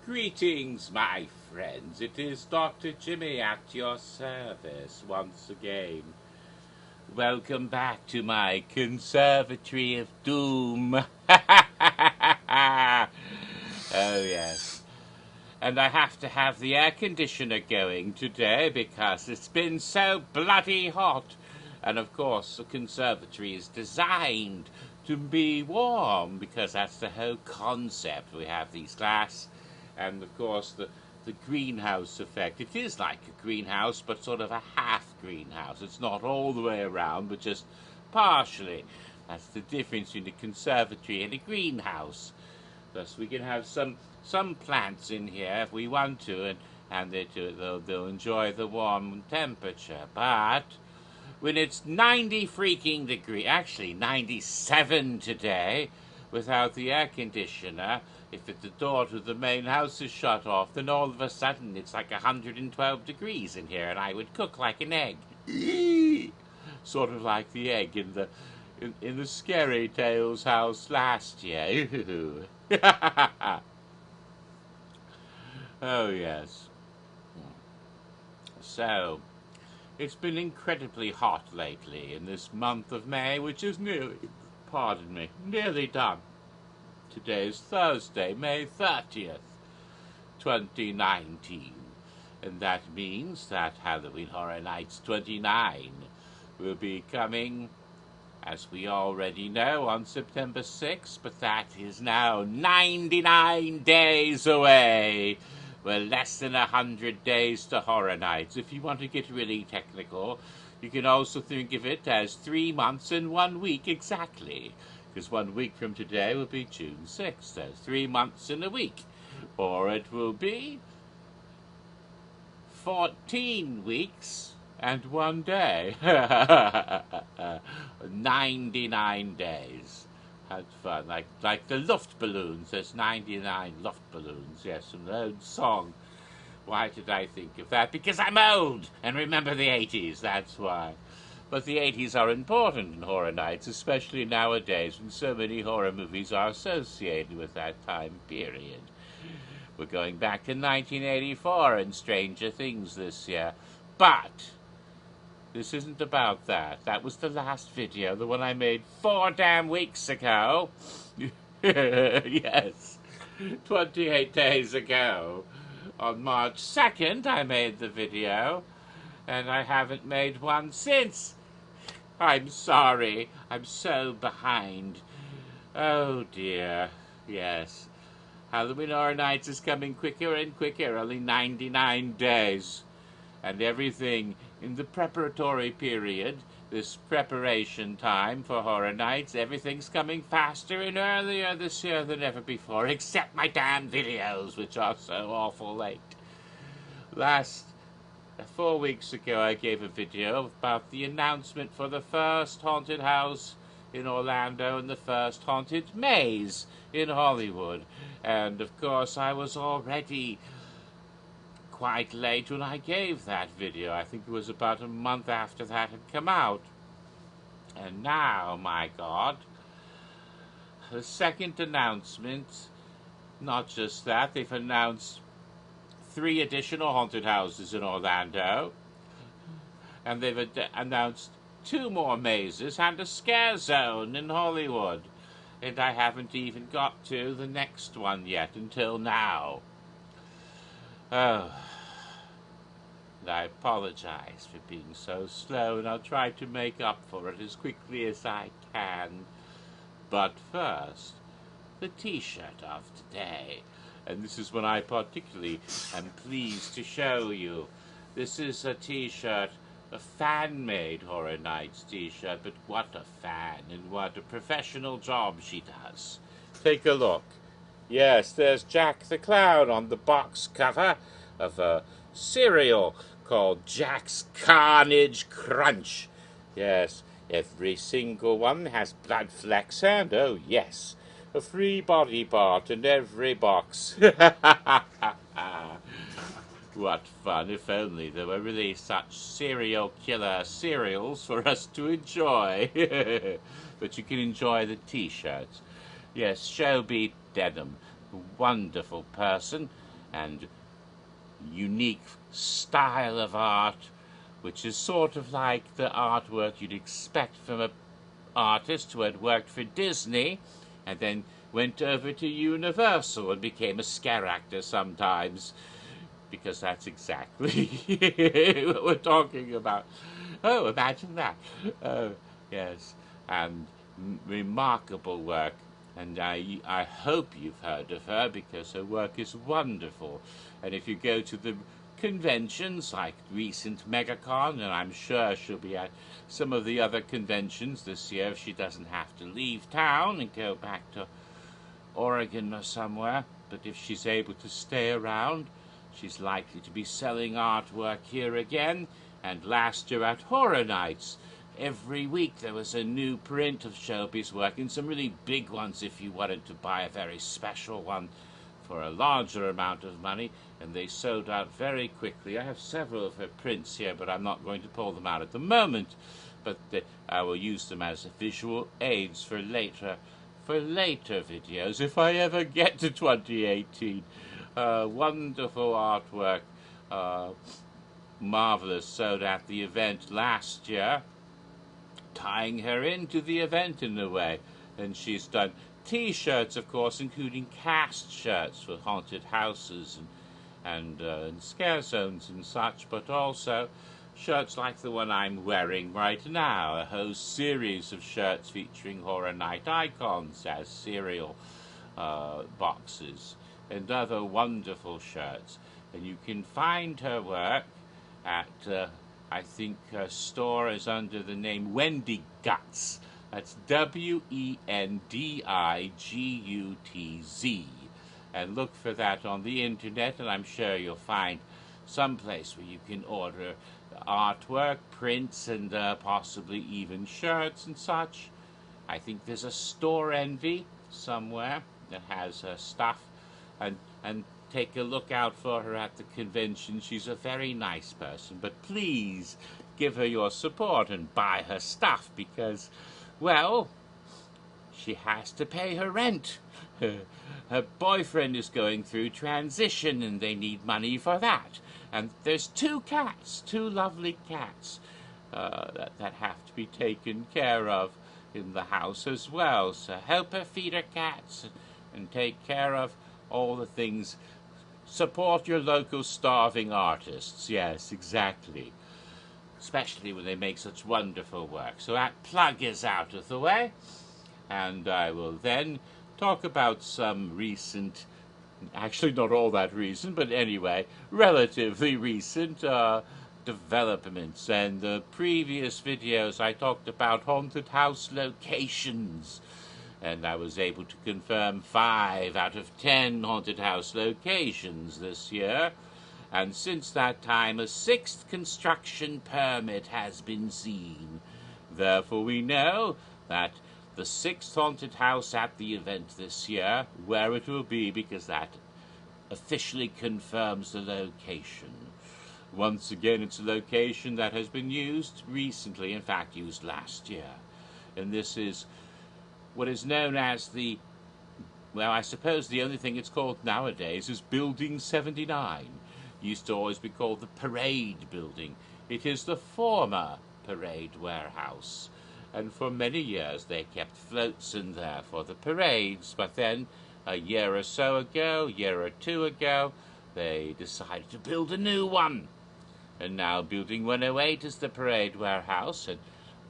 Greetings, my friends. It is Dr. Jimmy at your service once again. Welcome back to my Conservatory of Doom. Oh, yes. And I have to have the air conditioner going today because it's been so bloody hot. And of course, the conservatory is designed to be warm because that's the whole concept. We have these glass and, of course, the greenhouse effect. It is like a greenhouse, but sort of a half greenhouse. It's not all the way around, but just partially. That's the difference between a conservatory and a greenhouse. Thus, we can have some plants in here if we want to, and they'll enjoy the warm temperature. But when it's 90 freaking degree, actually 97 today, without the air conditioner, if the door to the main house is shut off, then all of a sudden it's like 112 degrees in here, and I would cook like an egg. Sort of like the egg in the Scary Tales house last year. Oh, yes. So, it's been incredibly hot lately in this month of May, which is nearly, pardon me, nearly done. Today is Thursday, May 30th, 2019. And that means that Halloween Horror Nights 29 will be coming, as we already know, on September 6th, but that is now 99 days away. We're less than 100 days to Horror Nights. If you want to get really technical, you can also think of it as 3 months and 1 week exactly, because 1 week from today will be June 6th, so 3 months and a week. Or it will be 14 weeks and 1 day. 99 days. That's fun. Like the Luftballons. There's 99 Luftballons. Yes, from the old song. Why did I think of that? Because I'm old and remember the 80s. That's why. But the 80s are important in Horror Nights, especially nowadays when so many horror movies are associated with that time period. We're going back to 1984 and Stranger Things this year. But this isn't about that. That was the last video, the one I made 4 damn weeks ago. Yes, 28 days ago. On March 2nd, I made the video, and I haven't made one since. I'm sorry. I'm so behind. Oh, dear. Yes. Halloween Horror Nights is coming quicker and quicker, only 99 days. And everything in the preparatory period, this preparation time for Horror Nights, everything's coming faster and earlier this year than ever before, except my damn videos, which are so awful late. 4 weeks ago, I gave a video about the announcement for the first haunted house in Orlando and the first haunted maze in Hollywood. And, of course, I was already quite late when I gave that video. I think it was about a month after that had come out. And now, my God, the second announcement, not just that, they've announced 3 additional haunted houses in Orlando, and they've announced 2 more mazes and a scare zone in Hollywood. And I haven't even got to the next one yet until now. Oh, and I apologize for being so slow, and I'll try to make up for it as quickly as I can. But first, the T-shirt of today. And this is one I particularly am pleased to show you. This is a T-shirt, a fan-made Horror Nights T-shirt, but what a fan and what a professional job she does. Take a look. Yes, there's Jack the Clown on the box cover of a cereal called Jack's Carnage Crunch. Yes, every single one has blood flecks and, oh yes, a free body part in every box. What fun, if only there were really such serial killer cereals for us to enjoy. But you can enjoy the T-shirts. Yes, Shelby Dedham, wonderful person, and unique style of art, which is sort of like the artwork you'd expect from an artist who had worked for Disney and then went over to Universal and became a scare actor sometimes, because that's exactly what we're talking about. Oh, imagine that. Oh, yes. And remarkable work. And I hope you've heard of her, because her work is wonderful. And if you go to the conventions like recent MegaCon, and I'm sure she'll be at some of the other conventions this year if she doesn't have to leave town and go back to Oregon or somewhere, but if she's able to stay around, she's likely to be selling artwork here again. And last year at Horror Nights, every week there was a new print of Shelby's work, and some really big ones if you wanted to buy a very special one for a larger amount of money, and they sold out very quickly. I have several of her prints here, but I'm not going to pull them out at the moment, but I will use them as visual aids for later videos if I ever get to 2018. Wonderful artwork, marvelous, sold at the event last year, tying her into the event in a way. And she's done T-shirts, of course, including cast shirts for haunted houses and scare zones and such, but also shirts like the one I'm wearing right now, a whole series of shirts featuring Horror Night icons as cereal boxes, and other wonderful shirts. And you can find her work at, I think her store is under the name Wendy Guts. That's WENDIGUTZ. And look for that on the internet, and I'm sure you'll find some place where you can order artwork, prints, and possibly even shirts and such. I think there's a Store Envy somewhere that has her stuff, and take a look out for her at the convention. She's a very nice person, but please give her your support and buy her stuff, because, well, she has to pay her rent. Her boyfriend is going through transition, and they need money for that. And there's two lovely cats that have to be taken care of in the house as well. So help her feed her cats and take care of all the things. Support your local starving artists. Yes, exactly. Especially when they make such wonderful work. So that plug is out of the way. And I will then talk about some recent, actually not all that recent, but anyway, relatively recent developments. And the previous videos I talked about haunted house locations, and I was able to confirm 5 out of 10 haunted house locations this year. And since that time, a 6th construction permit has been seen. Therefore, we know that the 6th haunted house at the event this year, where it will be, because that officially confirms the location. Once again, it's a location that has been used recently, in fact, used last year. And this is what is known as the, well, I suppose the only thing it's called nowadays is Building 79. Used to always be called the Parade Building. It is the former Parade Warehouse. And for many years they kept floats in there for the parades, but then a year or so ago, year or two ago, they decided to build a new one. And now Building 108 is the Parade Warehouse, and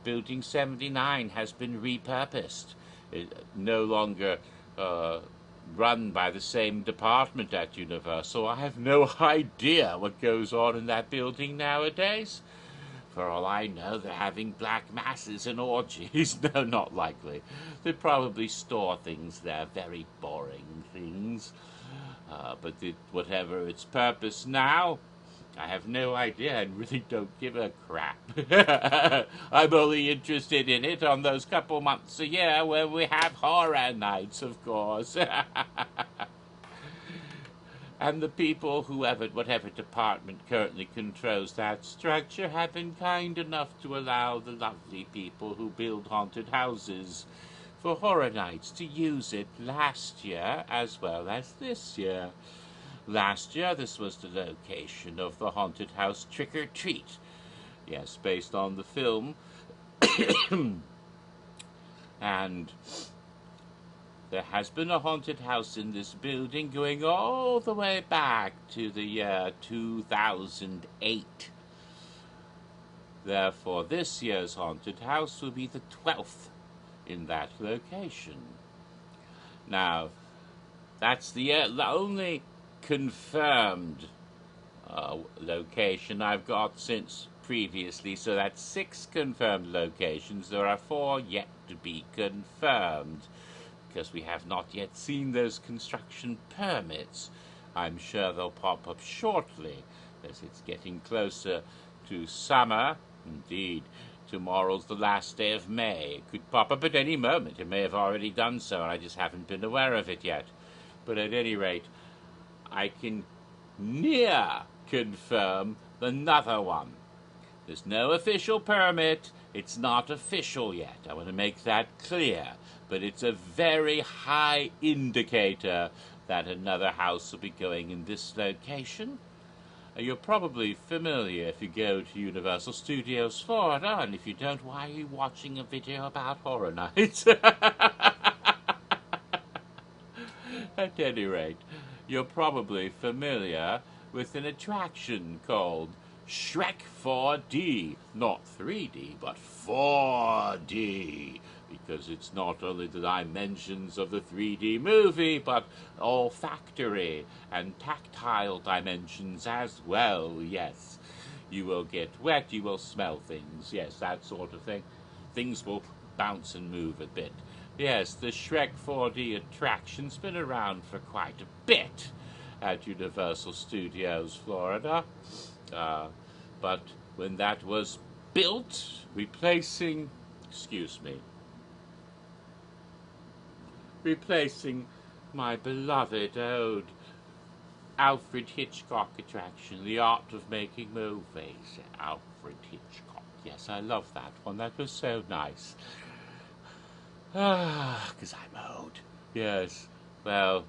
Building 79 has been repurposed. It no longer run by the same department at Universal. I have no idea what goes on in that building nowadays. For all I know, they're having black masses and orgies. No, not likely. They probably store things there, very boring things. But whatever its purpose now, I have no idea and really don't give a crap. I'm only interested in it on those couple months a year when we have horror nights, of course. And the people, whatever department currently controls that structure, have been kind enough to allow the lovely people who build haunted houses for horror nights to use it last year as well as this year. Last year, this was the location of the haunted house Trick or Treat. Yes, based on the film. And there has been a haunted house in this building going all the way back to the year 2008. Therefore, this year's haunted house will be the 12th in that location. Now, that's the only confirmed location I've got since previously, so that's 6 confirmed locations. There are 4 yet to be confirmed, because we have not yet seen those construction permits. I'm sure they'll pop up shortly, as it's getting closer to summer. Indeed, tomorrow's the last day of May. It could pop up at any moment. It may have already done so, and I just haven't been aware of it yet. But at any rate, I can near confirm another one. There's no official permit. It's not official yet. I want to make that clear. But it's a very high indicator that another house will be going in this location. You're probably familiar if you go to Universal Studios Florida, and if you don't, why are you watching a video about Horror Nights? At any rate, you're probably familiar with an attraction called Shrek 4D. Not 3D, but 4D. Because it's not only the dimensions of the 3D movie, but olfactory and tactile dimensions as well, yes. You will get wet, you will smell things, yes, that sort of thing. Things will bounce and move a bit. Yes, the Shrek 4D attraction's been around for quite a bit at Universal Studios Florida. But when that was built, replacing my beloved old Alfred Hitchcock attraction, The Art of Making Movies. Alfred Hitchcock. Yes, I love that one. That was so nice. Because I'm old. Yes. Well,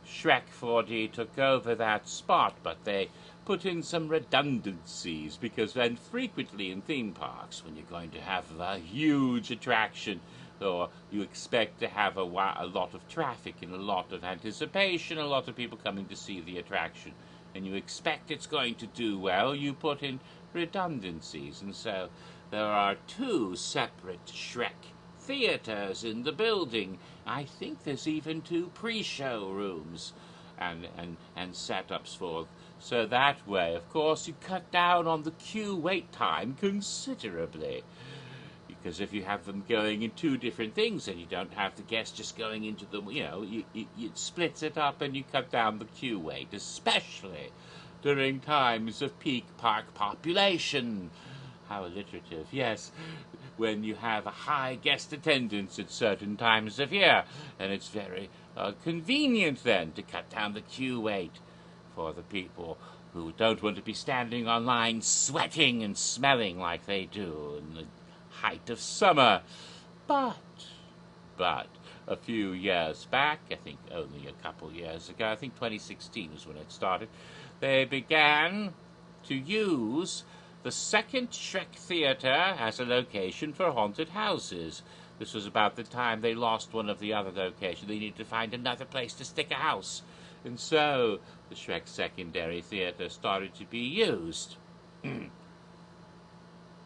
Shrek 4D took over that spot, but they put in some redundancies, because then frequently in theme parks, when you're going to have a huge attraction, or you expect to have a lot of traffic and a lot of anticipation, a lot of people coming to see the attraction, and you expect it's going to do well, you put in redundancies. And so there are 2 separate Shrek theaters in the building. I think there's even 2 pre-show rooms and setups for. So that way, of course, you cut down on the queue wait time considerably. Because if you have them going in 2 different things, and you don't have the guests just going into them, it splits it up and you cut down the queue wait, especially during times of peak park population. How alliterative, yes. When you have a high guest attendance at certain times of year, and it's very convenient then to cut down the queue wait for the people who don't want to be standing online sweating and smelling like they do in the height of summer. But a few years back, I think only a couple years ago, I think 2016 was when it started, they began to use the second Shrek Theater as a location for haunted houses. This was about the time they lost one of the other locations. They needed to find another place to stick a house. And so the Shrek Secondary Theater started to be used.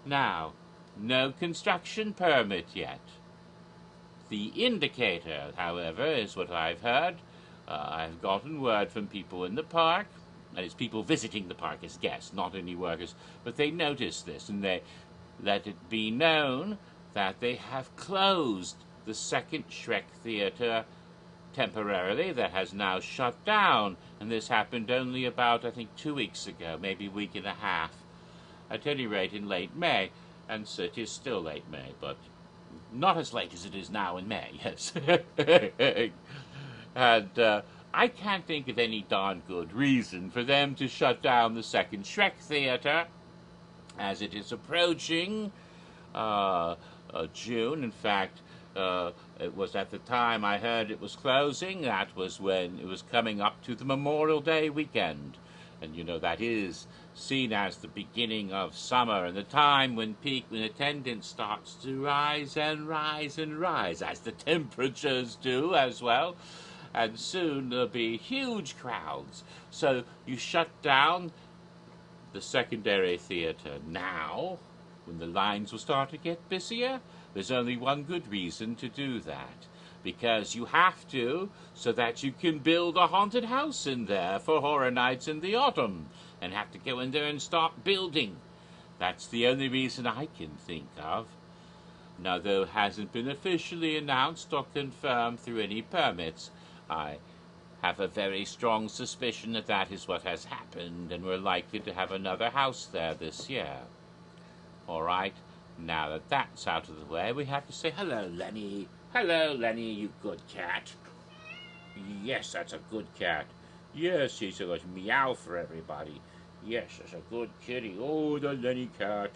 Now, no construction permit yet. The indicator, however, is what I've heard. I've gotten word from people in the park, and it's people visiting the park as guests, not any workers, but they noticed this, and they let it be known that they have closed the second Shrek Theater temporarily. That has now shut down, and this happened only about, I think, 2 weeks ago, maybe a week and a half, at any rate in late May. And so it is still late May, but not as late as it is now in May, yes. And I can't think of any darn good reason for them to shut down the second Shrek Theater, as it is approaching June. In fact, It was at the time I heard it was closing. That was when it was coming up to the Memorial Day weekend. And you know, that is seen as the beginning of summer and the time when attendance starts to rise and rise and rise, as the temperatures do as well. And soon there'll be huge crowds. So you shut down the secondary theatre now, when the lines will start to get busier. There's only one good reason to do that. Because you have to, so that you can build a haunted house in there for Horror Nights in the autumn, and have to go in there and start building. That's the only reason I can think of. Now, though it hasn't been officially announced or confirmed through any permits, I have a very strong suspicion that that is what has happened, and we're likely to have another house there this year. All right, now that that's out of the way, we have to say hello, Lenny. Hello, Lenny, you good cat. Yes, that's a good cat. Yes, he's going to meow for everybody. Yes, that's a good kitty. Oh, the Lenny cat.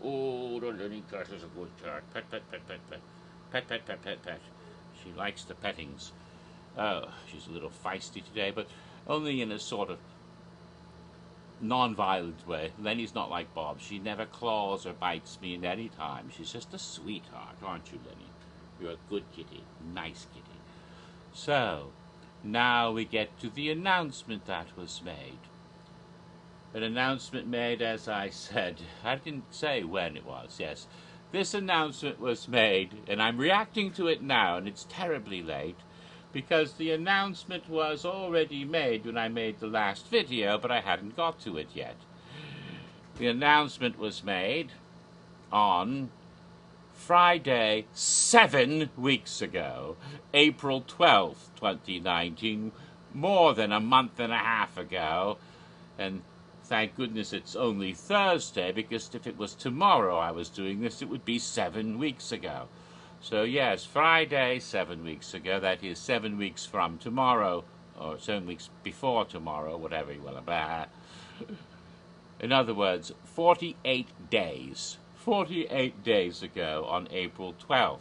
Oh, the Lenny cat is a good cat. Pet, pet, pet, pet, pet. Pet, pet, pet, pet, pet. She likes the pettings. Oh, she's a little feisty today, but only in a sort of non-violent way. Lenny's not like Bob. She never claws or bites me at any time. She's just a sweetheart, aren't you, Lenny? You're a good kitty. Nice kitty. So, now we get to the announcement that was made. An announcement made, as I said. I didn't say when it was, yes. This announcement was made, and I'm reacting to it now, and it's terribly late, because the announcement was already made when I made the last video, but I hadn't got to it yet. The announcement was made on Friday 7 weeks ago, April 12th, 2019, more than a month and a half ago, and thank goodness it's only Thursday, because if it was tomorrow I was doing this, it would be 7 weeks ago. So yes, Friday, 7 weeks ago, that is 7 weeks from tomorrow, or 7 weeks before tomorrow, whatever you want to. In other words, 48 days. 48 days ago on April 12th,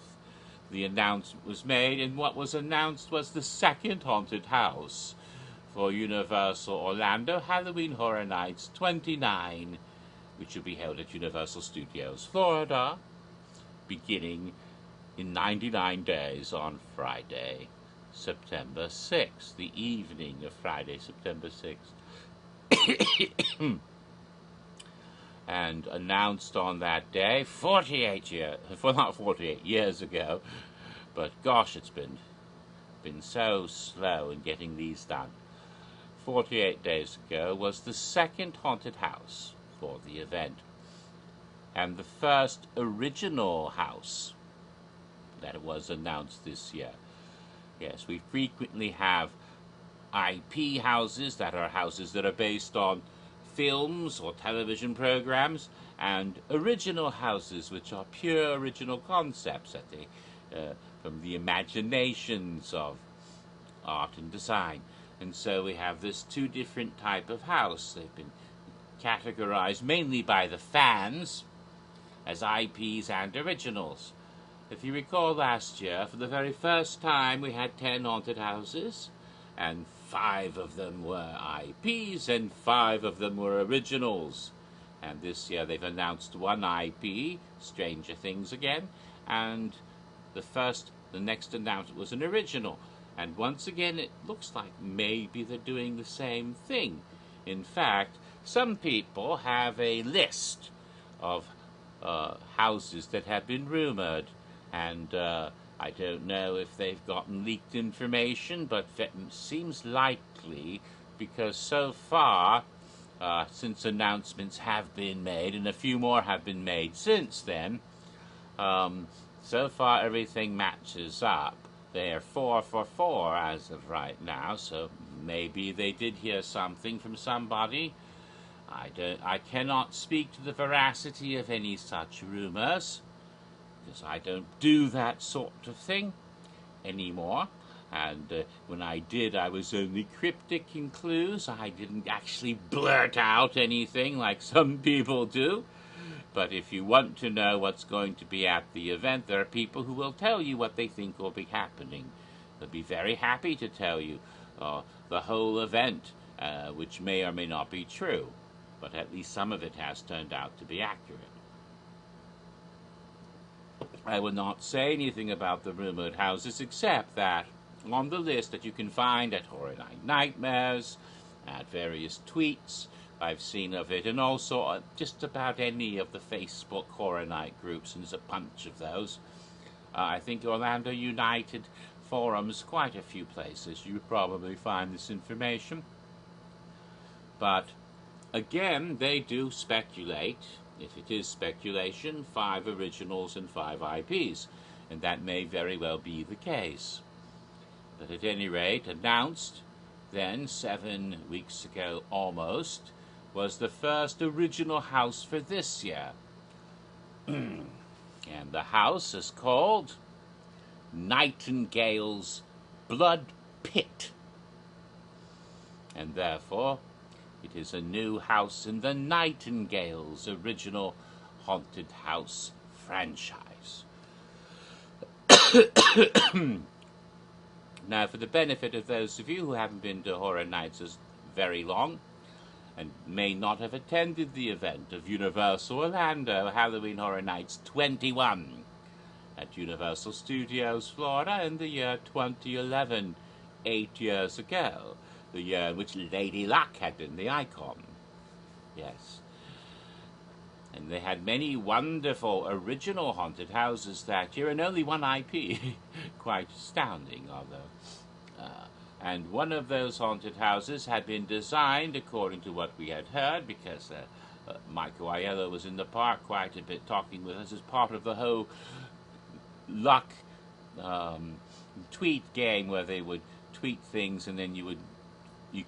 the announcement was made, and what was announced was the second haunted house for Universal Orlando Halloween Horror Nights 29, which will be held at Universal Studios, Florida, beginning in 99 days on Friday, September 6th, the evening of Friday, September 6th. And announced on that day, 48 years, well, not 48 years ago, but gosh, it's been so slow in getting these done. 48 days ago was the second haunted house for the event, and the first original house that was announced this year. Yes, we frequently have IP houses that are based on films or television programs, and original houses which are pure original concepts that from the imaginations of art and design. And so we have this two different type of house. They've been categorized mainly by the fans as IPs and originals. If you recall last year, for the very first time, we had 10 haunted houses, and 5 of them were IPs and 5 of them were originals. And this year they've announced one IP, Stranger Things again, and the next announcement was an original. And once again, it looks like maybe they're doing the same thing. In fact, some people have a list of houses that have been rumored, and I don't know if they've gotten leaked information, but it seems likely, because so far, since announcements have been made, and a few more have been made since then, so far everything matches up. They're 4 for 4 as of right now, so maybe they did hear something from somebody. I cannot speak to the veracity of any such rumors, because I don't do that sort of thing anymore. And when I did, I was only cryptic in clues. I didn't actually blurt out anything like some people do. But if you want to know what's going to be at the event, there are people who will tell you what they think will be happening. They'll be very happy to tell you the whole event, which may or may not be true, but at least some of it has turned out to be accurate. I will not say anything about the rumored houses except that on the list that you can find at Horror Night Nightmares, at various tweets I've seen of it, and also just about any of the Facebook Horror Night groups, and there's a bunch of those. I think Orlando United forums, quite a few places you probably find this information. But again, they do speculate, if it is speculation, 5 originals and 5 IPs, and that may very well be the case. But at any rate, announced then 7 weeks ago almost, was the first original house for this year. And the house is called Nightingales Blood Pit. And therefore, it is a new house in the Nightingales original haunted house franchise. Now, for the benefit of those of you who haven't been to Horror Nights as very long, and may not have attended the event of Universal Orlando Halloween Horror Nights 21 at Universal Studios, Florida, in the year 2011, 8 years ago, the year in which Lady Luck had been the icon. Yes. And they had many wonderful original haunted houses that year, and only one IP. Quite astounding, although. And one of those haunted houses had been designed, according to what we had heard, because Michael Aiello was in the park quite a bit talking with us as part of the whole Luck tweet game, where they would tweet things and then you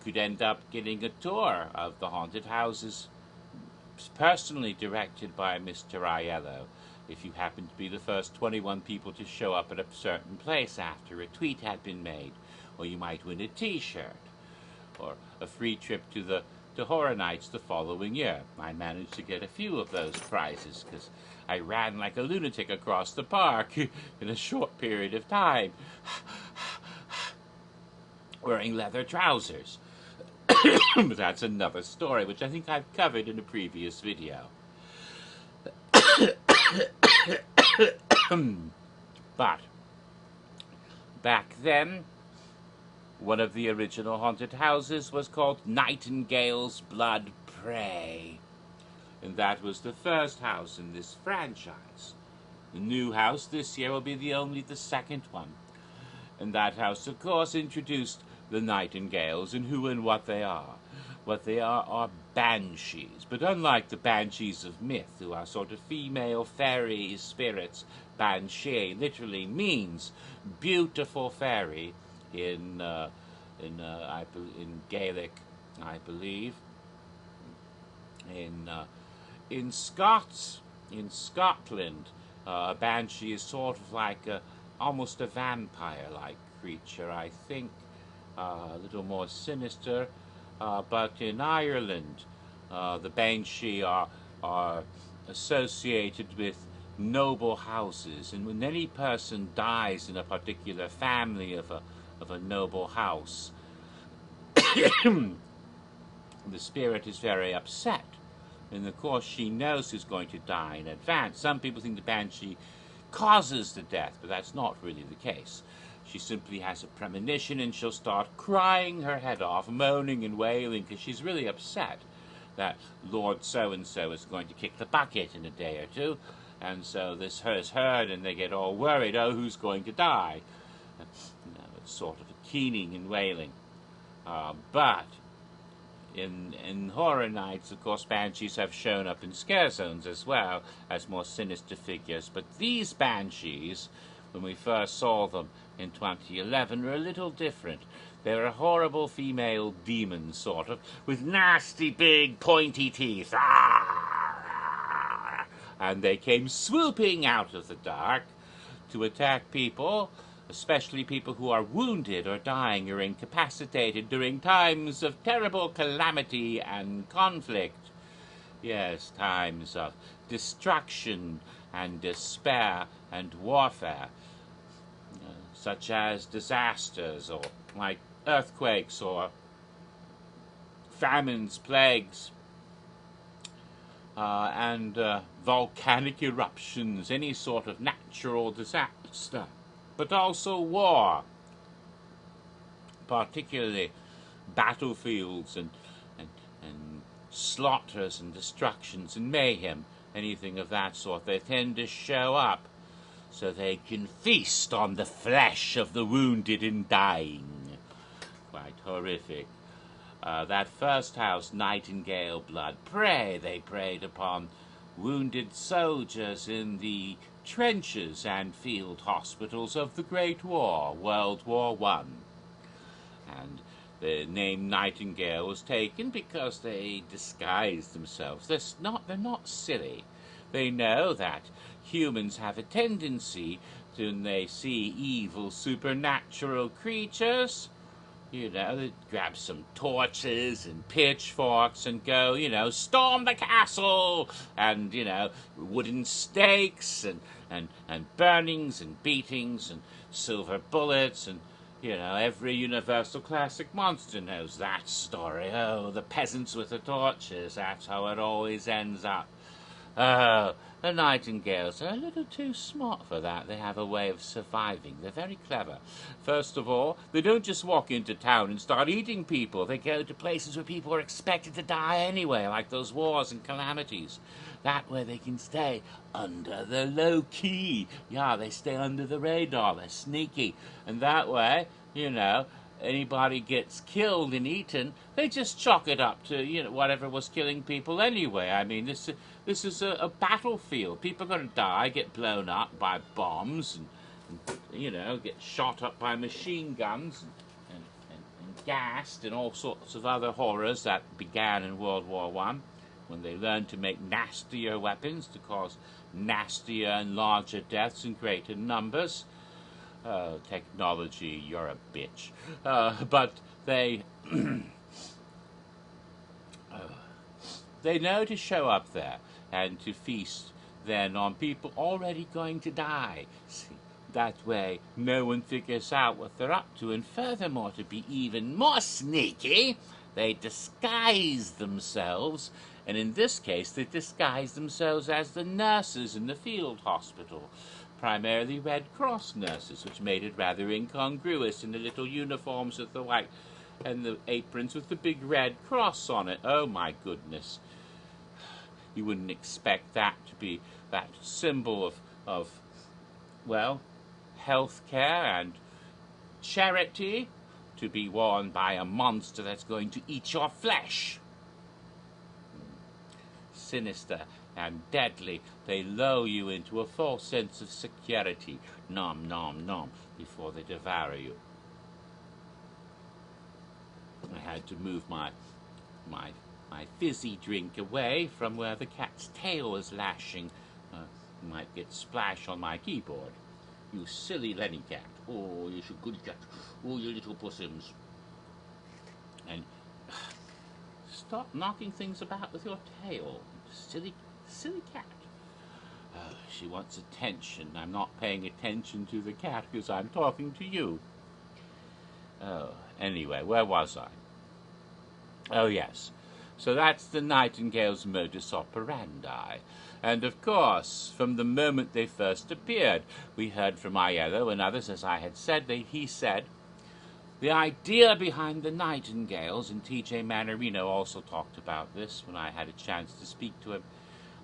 could end up getting a tour of the haunted houses personally directed by Mr. Aiello, if you happen to be the first 21 people to show up at a certain place after a tweet had been made. Or you might win a T-shirt, or a free trip to Horror Nights the following year. I managed to get a few of those prizes because I ran like a lunatic across the park in a short period of time, wearing leather trousers. But that's another story, which I think I've covered in a previous video. But back then, one of the original haunted houses was called Nightingales Blood Prey, and that was the first house in this franchise. The new house this year will be the second one, and that house, of course, introduced the Nightingales and who and what they are. What they are banshees, but unlike the banshees of myth, who are sort of female fairy spirits, banshee literally means beautiful fairy in Gaelic, I believe. In Scotland, a banshee is sort of like almost a vampire-like creature, I think, a little more sinister. But in Ireland, the Banshee are associated with noble houses, and when any person dies in a particular family of a noble house, the spirit is very upset, and of course she knows who's going to die in advance. Some people think the Banshee causes the death, but that's not really the case. She simply has a premonition, and she'll start crying her head off, moaning and wailing, because she's really upset that Lord so-and-so is going to kick the bucket in a day or two. And so this is heard, and they get all worried, oh, who's going to die? It's sort of a keening and wailing. But in Horror Nights, of course, banshees have shown up in scare zones as well as more sinister figures. But these banshees, when we first saw them in 2011, were a little different. They were a horrible female demon, sort of, with nasty big pointy teeth. And they came swooping out of the dark to attack people, especially people who are wounded or dying or incapacitated during times of terrible calamity and conflict. Yes, times of destruction and despair and warfare, such as disasters or like earthquakes or famines, plagues, and volcanic eruptions, any sort of natural disaster, but also war, particularly battlefields and slaughters and destructions and mayhem, anything of that sort. They tend to show up so they can feast on the flesh of the wounded and dying. Quite horrific. That first house, Nightingale blood, they preyed upon wounded soldiers in the trenches and field hospitals of the Great War, World War I. And the name Nightingale was taken because they disguised themselves. They're not silly. They know that humans have a tendency to, when they see evil supernatural creatures, they grab some torches and pitchforks and go, storm the castle, and, wooden stakes and burnings and beatings and silver bullets and, every Universal Classic monster knows that story. Oh, the peasants with the torches, that's how it always ends up. Oh, the Nightingales are a little too smart for that. They have a way of surviving. They're very clever. First of all, they don't just walk into town and start eating people. They go to places where people are expected to die anyway, like those wars and calamities. That way they can stay under the low key. Yeah, they stay under the radar. They're sneaky. And that way, anybody gets killed and eaten, they just chalk it up to, whatever was killing people anyway. I mean, this is a battlefield. People are going to die, get blown up by bombs, and get shot up by machine guns, and gassed, and all sorts of other horrors that began in World War I, when they learned to make nastier weapons to cause nastier and larger deaths in greater numbers. Technology, you're a bitch. But they they know to show up there and to feast then on people already going to die. See, that way no one figures out what they're up to, and furthermore, to be even more sneaky, they disguise themselves, and in this case they disguise themselves as the nurses in the field hospital. Primarily Red Cross nurses, which made it rather incongruous in the little uniforms with the white and the aprons with the big Red Cross on it. Oh my goodness. You wouldn't expect that to be that symbol of healthcare and charity to be worn by a monster that's going to eat your flesh. Sinister and deadly, they lull you into a false sense of security, nom nom nom, before they devour you. I had to move my fizzy drink away from where the cat's tail was lashing. Might get splash on my keyboard. You silly Lenny cat. Oh, you're a good cat. Oh, you little pussums. And stop knocking things about with your tail. Silly cat. Oh, she wants attention. I'm not paying attention to the cat because I'm talking to you. Oh, anyway, where was I? Oh, yes. So that's the Nightingale's modus operandi. And of course, from the moment they first appeared, we heard from Aiello and others, as I had said, he said, the idea behind the Nightingales, and T.J. Mannarino also talked about this when I had a chance to speak to him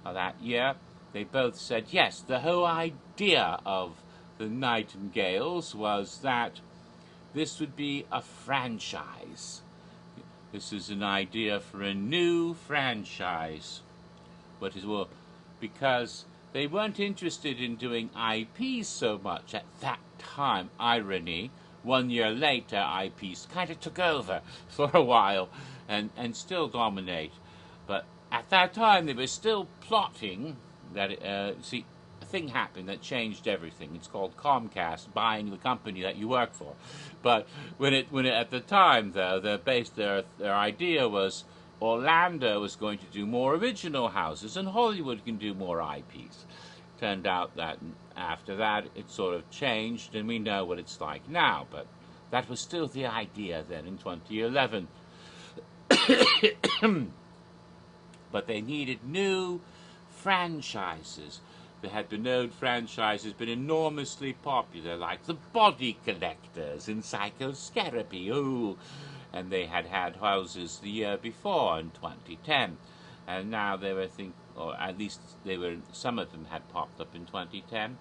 that year. They both said, yes, the whole idea of the Nightingales was that this would be a franchise. This is an idea for a new franchise. Because they weren't interested in doing IPs so much at that time. Irony. 1 year later, IPs kind of took over for a while and still dominate. But at that time, they were still plotting that, a thing happened that changed everything. It's called Comcast buying the company that you work for. But when it at the time, though, their idea was, Orlando was going to do more original houses and Hollywood can do more IPs. Turned out that after that it sort of changed and we know what it's like now, but that was still the idea then in 2011. But they needed new franchises. There had been known franchises been enormously popular, like the Body Collectors in Psychoscarapy. Ooh. And they had had houses the year before in 2010. And now they were or at least some of them had popped up in 2010.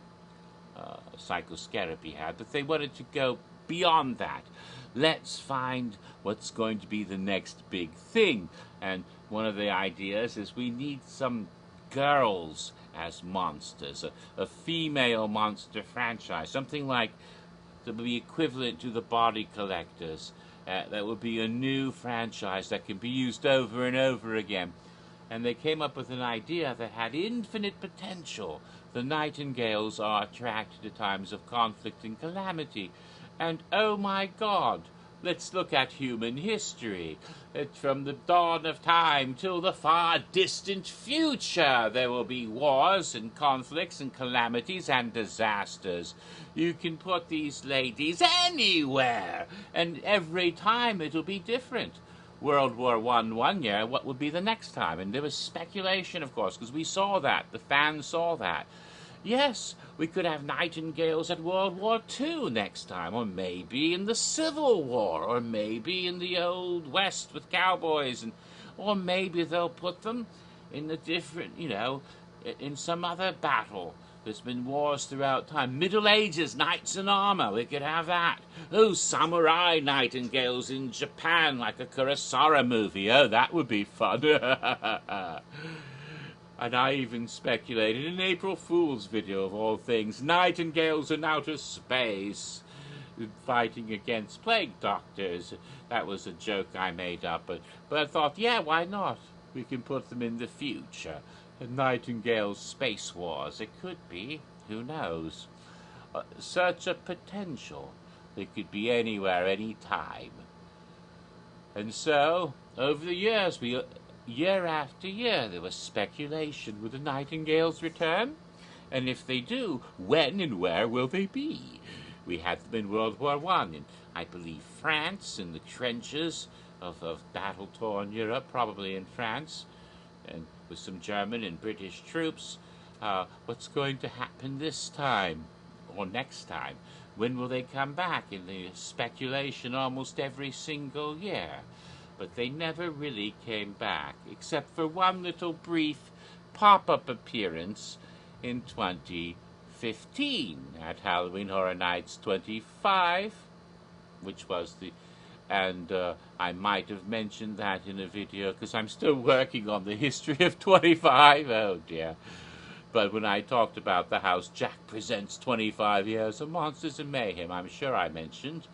Psychoscarapy had, but they wanted to go beyond that. Let's find what's going to be the next big thing. And one of the ideas is we need some girls as monsters, a female monster franchise, something like that would be equivalent to the Body Collectors. That would be a new franchise that can be used over and over again. And they came up with an idea that had infinite potential. The Nightingales are attracted to times of conflict and calamity. And oh my God, let's look at human history. From the dawn of time till the far distant future, there will be wars and conflicts and calamities and disasters. You can put these ladies anywhere, and every time it'll be different. World War I one year, what would be the next time? And there was speculation, of course, because we saw that. The fans saw that. Yes, we could have Nightingales at World War II next time, or maybe in the Civil War, or maybe in the Old West with cowboys, or maybe they'll put them in a different, in some other battle. There's been wars throughout time. Middle Ages, knights in armor, we could have that. Oh, samurai Nightingales in Japan, like a Kurosawa movie. Oh, that would be fun. And I even speculated in an April Fool's video of all things, Nightingales in outer space, fighting against plague doctors. That was a joke I made up, but I thought, yeah, why not? We can put them in the future. Nightingales Space Wars. It could be. Who knows? Such a potential. It could be anywhere, any time. And so, over the years, year after year, there was speculation. Will the Nightingales return? And if they do, when and where will they be? We had them in World War I, in, I believe, France, in the trenches of battle-torn Europe, probably in France, and with some German and British troops. What's going to happen this time, or next time? When will they come back? In the speculation almost every single year. But they never really came back, except for one little brief pop-up appearance in 2015 at Halloween Horror Nights 25, which was and I might have mentioned that in a video because I'm still working on the history of 25. Oh dear. But when I talked about the house Jack Presents 25 Years of Monsters and Mayhem, I'm sure I mentioned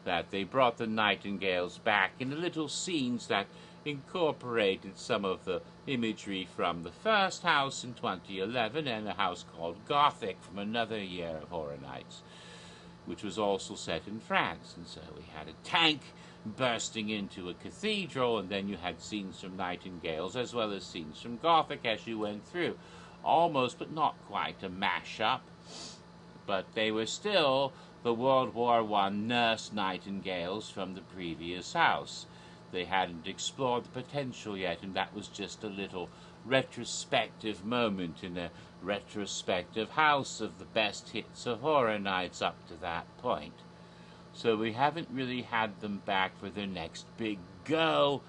that they brought the Nightingales back in the little scenes that incorporated some of the imagery from the first house in 2011 and a house called Gothic from another year of Horror Nights, which was also set in France. And so we had a tank bursting into a cathedral, and then you had scenes from Nightingales as well as scenes from Gothic as you went through. Almost, but not quite, a mash-up. But they were still the World War I nurse Nightingales from the previous house. They hadn't explored the potential yet, and that was just a little retrospective moment in a retrospective house of the best hits of Horror Nights up to that point. So we haven't really had them back for their next big go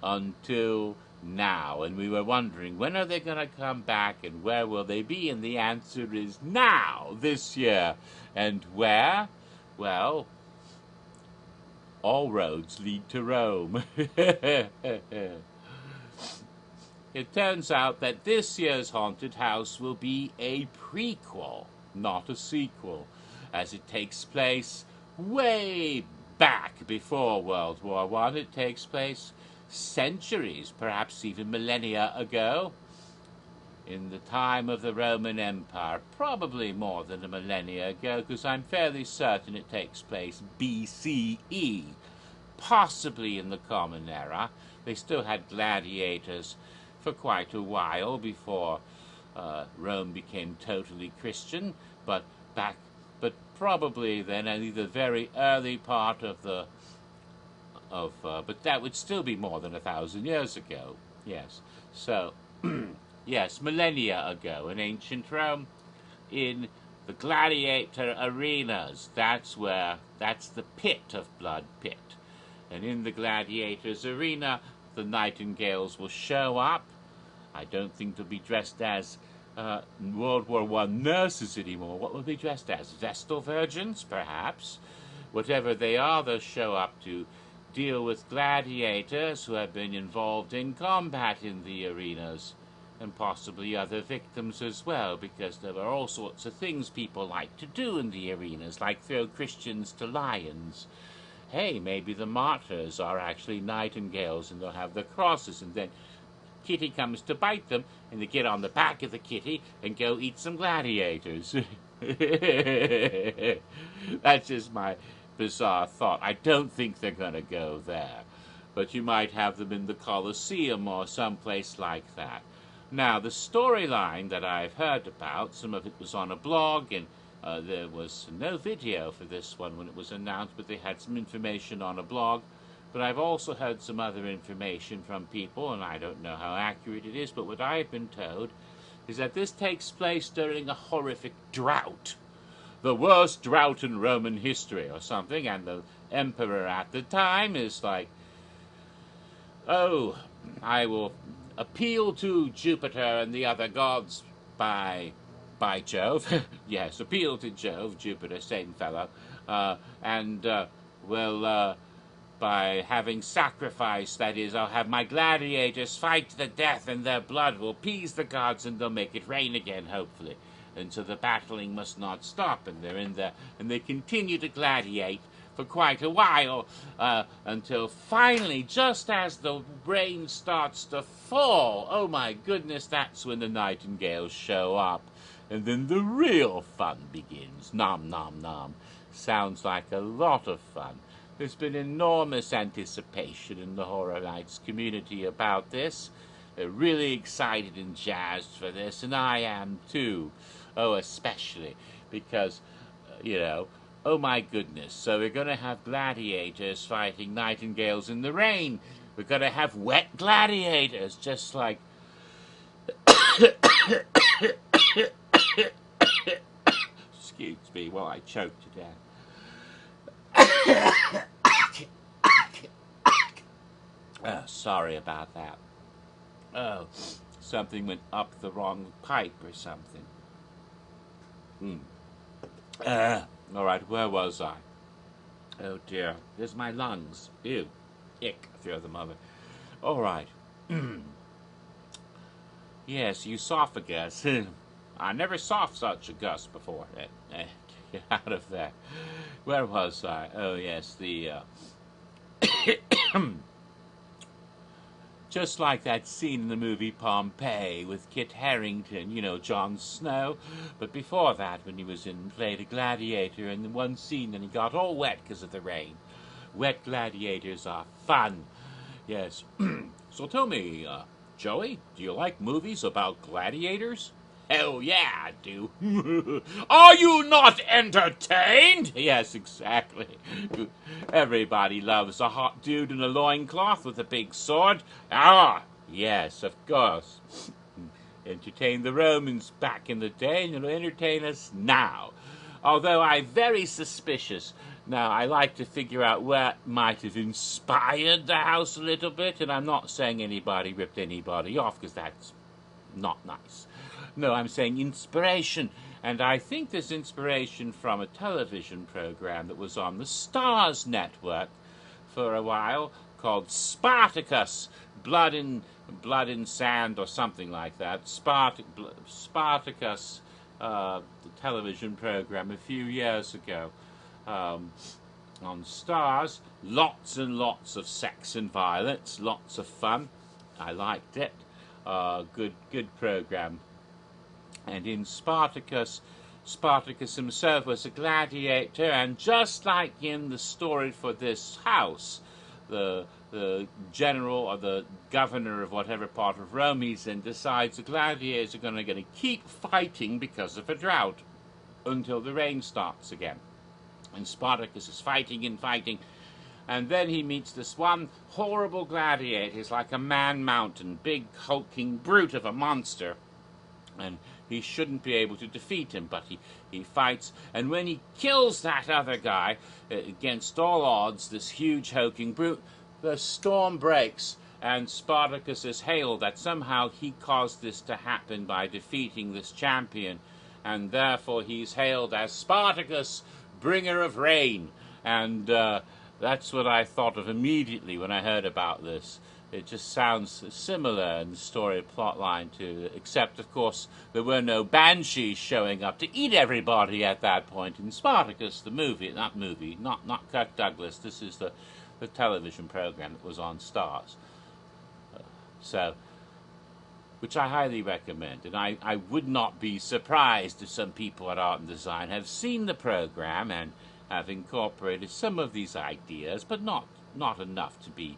until now. And we were wondering, when are they going to come back and where will they be? And the answer is now, this year. And where? Well, all roads lead to Rome. It turns out that this year's haunted house will be a prequel, not a sequel, as it takes place way back before World War I. It takes place centuries, perhaps even millennia ago, in the time of the Roman Empire, probably more than a millennia ago, because I'm fairly certain it takes place BCE, possibly in the Common Era, they still had gladiators for quite a while before Rome became totally Christian, but probably then only the very early part of but that would still be more than 1,000 years ago. Yes, so yes, millennia ago in ancient Rome, in the gladiator arenas, that's the pit of blood pit, and in the gladiators arena, the Nightingales will show up. I don't think they'll be dressed as World War I nurses anymore. What will they be dressed as? Vestal virgins, perhaps? Whatever they are, they'll show up to deal with gladiators who have been involved in combat in the arenas, and possibly other victims as well, because there are all sorts of things people like to do in the arenas, like throw Christians to lions. Hey, maybe the martyrs are actually nightingales, and they'll have the crosses, and then kitty comes to bite them, and they get on the back of the kitty and go eat some gladiators. That's just my bizarre thought. I don't think they're going to go there, but you might have them in the Colosseum or someplace like that. Now, the storyline that I've heard about, some of it was on a blog, and there was no video for this one when it was announced, but they had some information on a blog. But I've also heard some other information from people, and I don't know how accurate it is, but what I've been told is that this takes place during a horrific drought. The worst drought in Roman history or something, and the emperor at the time is like, oh, I will appeal to Jupiter and the other gods by Jove. Yes, appeal to Jove, Jupiter, same fellow, by having sacrifice, that is, I'll have my gladiators fight to the death, and their blood will appease the gods, and they'll make it rain again, hopefully. And so the battling must not stop, and they're in there, and they continue to gladiate for quite a while, until finally, just as the rain starts to fall, oh my goodness, that's when the Nightingales show up. And then the real fun begins. Nom, nom, nom. Sounds like a lot of fun. There's been enormous anticipation in the Horror Nights community about this. They're really excited and jazzed for this, and I am too. Oh, especially because, oh my goodness. So we're going to have gladiators fighting nightingales in the rain. We're going to have wet gladiators, just like... Excuse me while I choke to death. Oh, sorry about that. Oh, something went up the wrong pipe or something. All right, where was I? Oh dear, there's my lungs. Ew, ick, throw them over. All right. Yes, esophagus. I never saw such a gus before. Get out of there. Where was I? Oh, yes, just like that scene in the movie Pompeii with Kit Harington, Jon Snow. But before that, when he played a gladiator in the one scene, and he got all wet because of the rain. Wet gladiators are fun. Yes. So tell me, Joey, do you like movies about gladiators? Hell yeah, I do. Are you not entertained? Yes, exactly. Everybody loves a hot dude in a loincloth with a big sword. Ah, yes, of course. Entertained the Romans back in the day, and it'll entertain us now. Although I'm very suspicious. Now, I like to figure out what might have inspired the house a little bit, and I'm not saying anybody ripped anybody off, because that's not nice. No, I'm saying inspiration. And I think this inspiration from a television program that was on the Stars Network for a while called Spartacus, Blood in Sand or something like that. Spartacus, the television program a few years ago on Stars. Lots and lots of sex and violence, lots of fun. I liked it. Good program. And in Spartacus himself was a gladiator, and just like in the story for this house, the the general or the governor of whatever part of Rome he's in decides the gladiators are going to keep fighting because of a drought until the rain starts again. And Spartacus is fighting and fighting, and then he meets this one horrible gladiator. He's like a man-mountain, big hulking brute of a monster, and he shouldn't be able to defeat him, but he fights, and when he kills that other guy, against all odds, this huge hulking brute, the storm breaks, and Spartacus is hailed that somehow he caused this to happen by defeating this champion, and therefore he's hailed as Spartacus, bringer of rain. And that's what I thought of immediately when I heard about this. It just sounds similar in the story plot line to, except of course there were no Banshees showing up to eat everybody at that point in Spartacus, the movie, not Kirk Douglas. This is the television program that was on Stars. Which I highly recommend, and I would not be surprised if some people at Art and Design have seen the program and have incorporated some of these ideas, but not enough to be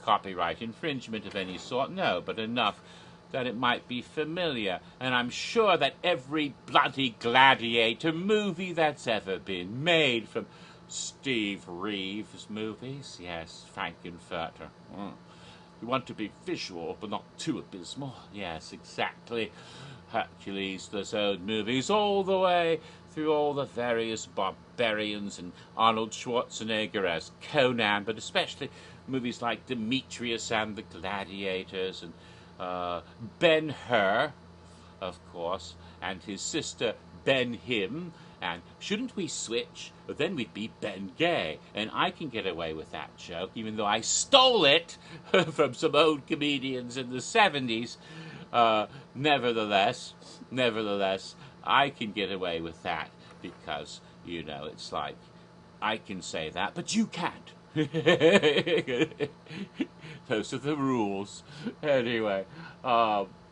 copyright infringement of any sort, no, but enough that it might be familiar. And I'm sure that every bloody Gladiator movie that's ever been made, from Steve Reeves' movies, yes, Frankenfurter. You want to be visual, but not too abysmal. Yes, exactly. Hercules, those old movies, all the way through all the various barbarians and Arnold Schwarzenegger as Conan, but especially movies like Demetrius and the Gladiators, and Ben-Hur, of course, and his sister Ben-Him, and shouldn't we switch? But then we'd be Ben Gay, and I can get away with that joke, even though I stole it from some old comedians in the 70s. Nevertheless, I can get away with that because, you know, it's like, I can say that, but you can't. Those are the rules. Anyway,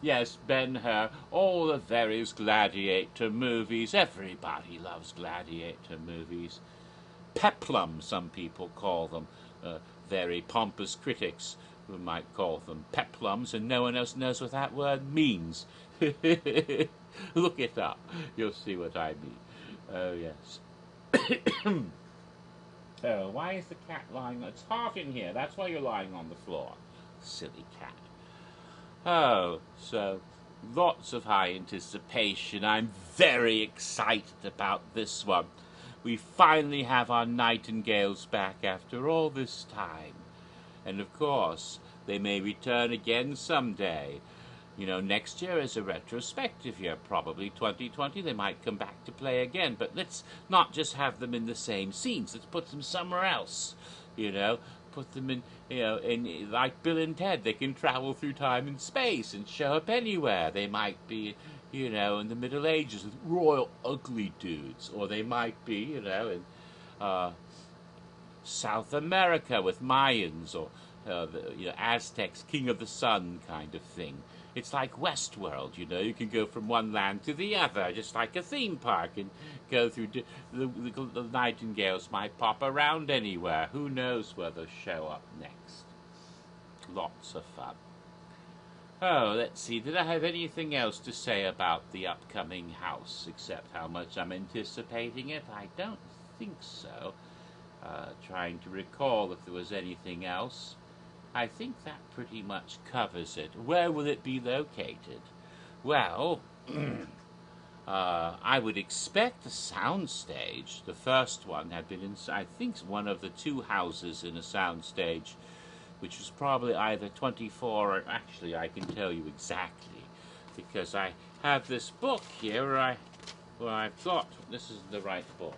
yes, Ben-Hur, all the various Gladiator movies. Everybody loves Gladiator movies. Peplum, some people call them. Very pompous critics who might call them peplums, and no one else knows what that word means. Look it up. You'll see what I mean. Oh, yes. Oh, why is the cat lying? It's hot in here. That's why you're lying on the floor. Silly cat. Oh, so lots of high anticipation. I'm very excited about this one. We finally have our Nightingales back after all this time. And of course, they may return again someday. You know, next year is a retrospective year, probably 2020. They might come back to play again, but let's not just have them in the same scenes. Let's put them somewhere else, you know. Put them in, you know, in like Bill and Ted. They can travel through time and space and show up anywhere. They might be, you know, in the Middle Ages with royal ugly dudes, or they might be, you know, in South America with Mayans, or the Aztecs, King of the Sun kind of thing. It's like Westworld, you know. You can go from one land to the other, just like a theme park, and go through. The Nightingales might pop around anywhere. Who knows where they'll show up next? Lots of fun. Oh, let's see. Did I have anything else to say about the upcoming house, except how much I'm anticipating it? I don't think so. Trying to recall if there was anything else. I think that pretty much covers it. Where will it be located? Well, I would expect the soundstage. The first one had been in, I think, one of the two houses in a soundstage, which was probably either 24, or actually I can tell you exactly, because I have this book here where I've got, this isn't the right book,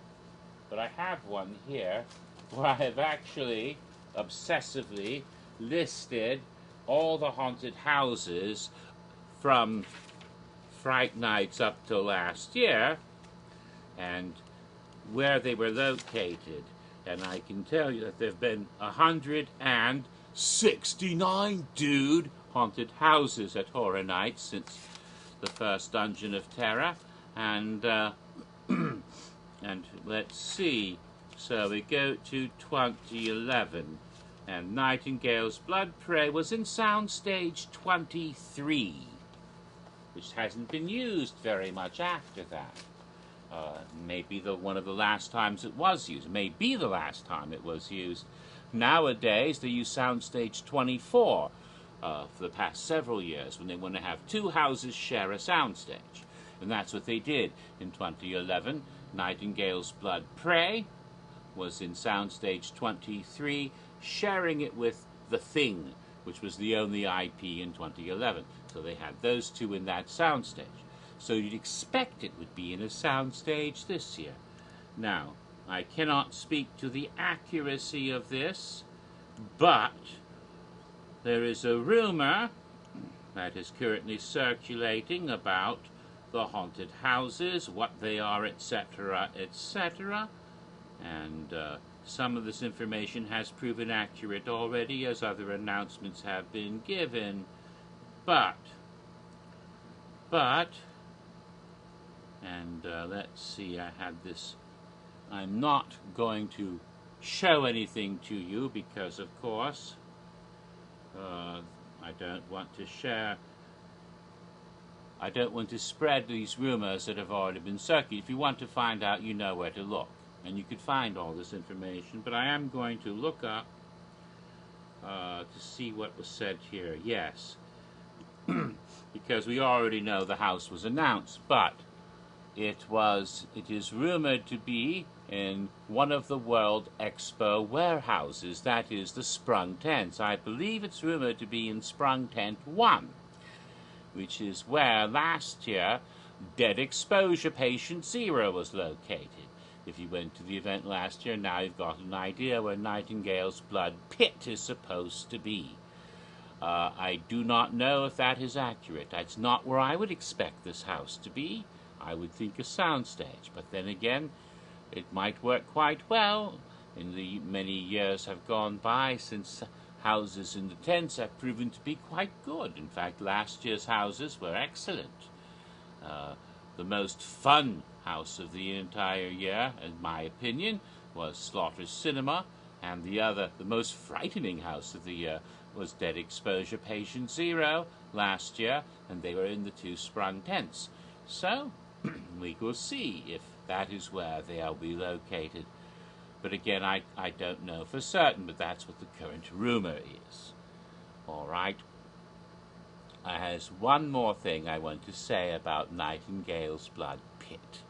but I have one here where I have actually obsessively listed all the haunted houses from Fright Nights up till last year and where they were located. And I can tell you that there have been 169, dude, haunted houses at Horror Nights since the first Dungeon of Terror. And and let's see. So we go to 2011. And Nightingales Blood Prey was in Soundstage 23, which hasn't been used very much after that. Maybe one of the last times it was used. Maybe the last time it was used. Nowadays, they use Soundstage 24 for the past several years when they want to have two houses share a soundstage. And that's what they did in 2011. Nightingales Blood Prey was in Soundstage 23, sharing it with The Thing, which was the only IP in 2011. So they had those two in that soundstage. So you'd expect it would be in a soundstage this year. Now, I cannot speak to the accuracy of this, but there is a rumor that is currently circulating about the haunted houses, what they are, etc., etc., and some of this information has proven accurate already, as other announcements have been given. But, and let's see, I had this. I'm not going to show anything to you because, of course, I don't want to share. I don't want to spread these rumors that have already been circulated. If you want to find out, you know where to look. And you could find all this information. But I am going to look up to see what was said here. Yes. Because we already know the house was announced. But it is rumored to be in one of the World Expo warehouses. That is the Sprung Tents. I believe it's rumored to be in Sprung Tent 1. Which is where last year Dead Exposure Patient 0 was located. If you went to the event last year, now you've got an idea where Nightingale's Blood Pit is supposed to be. I do not know if that is accurate. That's not where I would expect this house to be. I would think a soundstage, but then again, it might work quite well. In the many years have gone by since houses in the tents have proven to be quite good. In fact, last year's houses were excellent. The most fun house of the entire year, in my opinion, was Slaughter's Cinema, and the most frightening house of the year was Dead Exposure Patient 0 last year, and they were in the two Sprung Tents. So, we will see if that is where they'll be located. But again, I don't know for certain, but that's what the current rumor is. All right. There's one more thing I want to say about Nightingale's Blood Pit.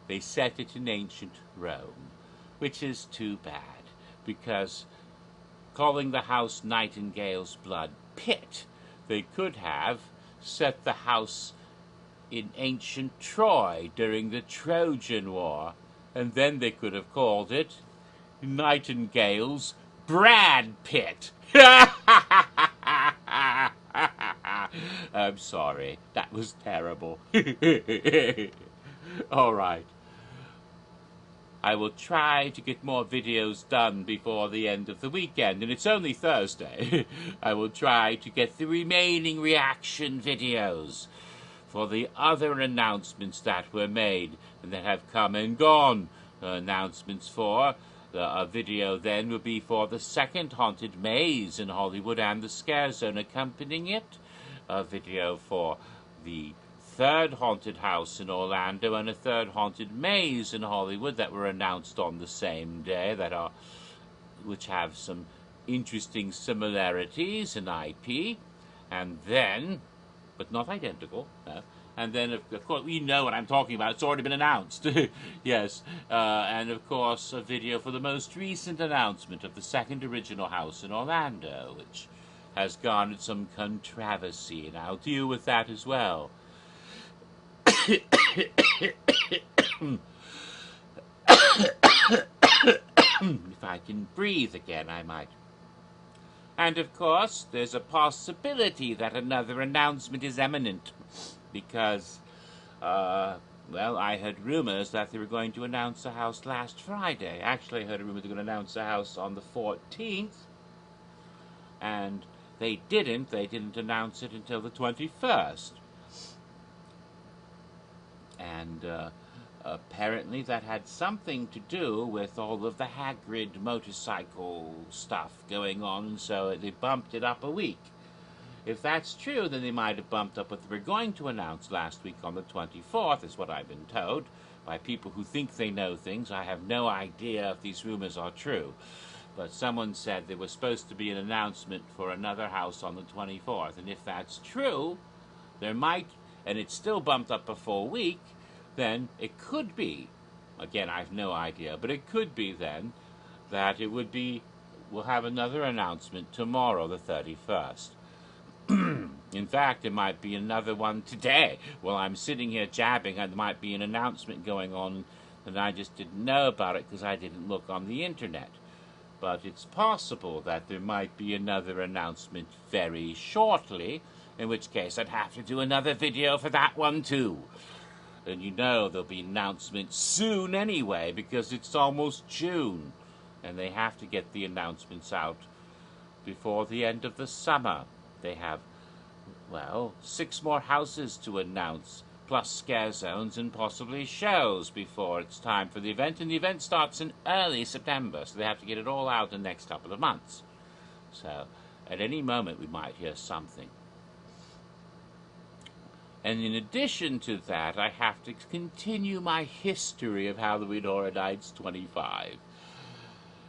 They set it in ancient Rome, which is too bad, because calling the house Nightingale's Blood Pit, they could have set the house in ancient Troy during the Trojan War, and then they could have called it Nightingale's Brad Pitt. I'm sorry. That was terrible. All right. I will try to get more videos done before the end of the weekend, and it's only Thursday. I will try to get the remaining reaction videos for the other announcements that were made and that have come and gone. Announcements for a video then will be for the second haunted maze in Hollywood and the scare zone accompanying it. A video for the third haunted house in Orlando and a third haunted maze in Hollywood that were announced on the same day, which have some interesting similarities in IP, and then, but not identical, no. And then, of course, you know what I'm talking about. It's already been announced. Yes. And, of course, a video for the most recent announcement of the second original house in Orlando, which has garnered some controversy, and I'll deal with that as well. If I can breathe again, I might. And, of course, there's a possibility that another announcement is imminent. Because, well, I heard rumors that they were going to announce the house last Friday. Actually, I heard a rumor they were going to announce the house on the 14th. And they didn't. They didn't announce it until the 21st. And Apparently that had something to do with all of the Hagrid motorcycle stuff going on, so they bumped it up a week. If that's true, then they might have bumped up what they were going to announce last week on the 24th, is what I've been told, by people who think they know things. I have no idea if these rumors are true. But someone said there was supposed to be an announcement for another house on the 24th. And if that's true, there might, and it's still bumped up a full week, then it could be, again, I have no idea, but it could be then that it would be, we'll have another announcement tomorrow, the 31st. In fact, there might be another one today. While I'm sitting here jabbing, there might be an announcement going on, and I just didn't know about it because I didn't look on the internet. But it's possible that there might be another announcement very shortly, in which case I'd have to do another video for that one too. And you know there'll be announcements soon anyway, because it's almost June, and they have to get the announcements out before the end of the summer. They have, well, 6 more houses to announce, plus scare zones and possibly shows before it's time for the event. And the event starts in early September, so they have to get it all out in the next couple of months. So at any moment we might hear something. And in addition to that, I have to continue my history of Halloween Horror Nights 25.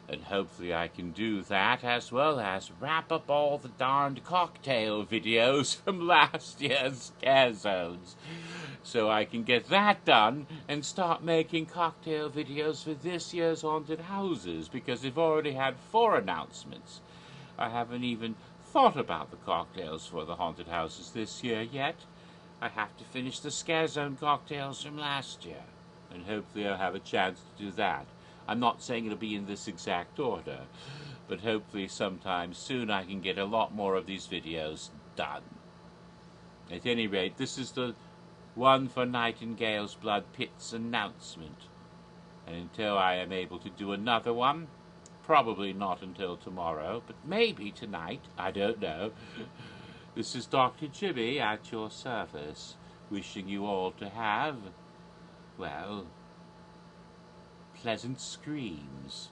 And hopefully I can do that, as well as wrap up all the darned cocktail videos from last year's Scare Zones. So I can get that done and start making cocktail videos for this year's haunted houses, because they've already had 4 announcements. I haven't even thought about the cocktails for the haunted houses this year yet. I have to finish the Scare Zone cocktails from last year, and hopefully I'll have a chance to do that. I'm not saying it'll be in this exact order, but hopefully sometime soon I can get a lot more of these videos done. At any rate, this is the one for Nightingales Blood Pit's announcement. And until I am able to do another one, probably not until tomorrow, but maybe tonight, I don't know. This is Dr. Jimmy at your service, wishing you all to have, well, pleasant screams.